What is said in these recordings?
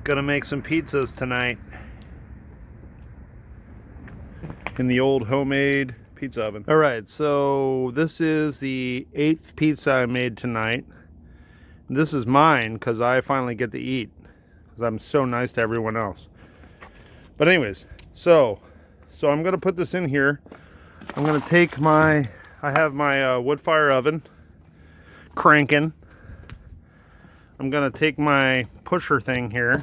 Gonna make some pizzas tonight in the old homemade pizza oven. All right, so this is the 8th pizza I made tonight. This is mine because I finally get to eat because I'm so nice to everyone else. But anyways, so I'm gonna put this in here. I'm gonna take I have my wood fire oven cranking. I'm gonna take my pusher thing here.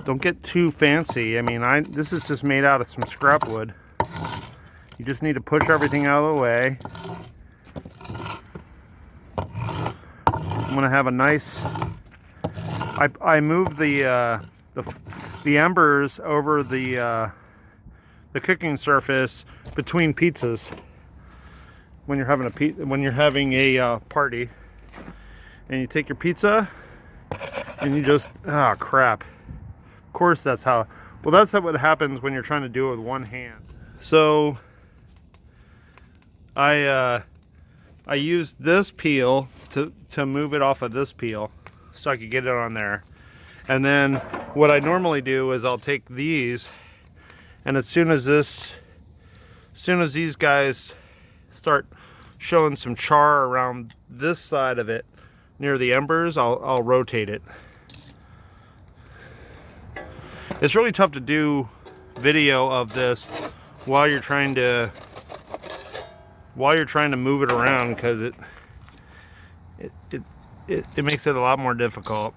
Don't get too fancy. I mean, this is just made out of some scrap wood. You just need to push everything out of the way. I'm gonna have a nice. I move the embers over the cooking surface between pizzas when you're having a party. And you take your pizza and you just, oh crap. Of course that's what happens when you're trying to do it with one hand. So I used this peel to move it off of this peel so I could get it on there. And then what I normally do is I'll take these, and as soon as these guys start showing some char around this side of it, near the embers, I'll rotate it. It's really tough to do video of this while you're trying to move it around because it makes it a lot more difficult.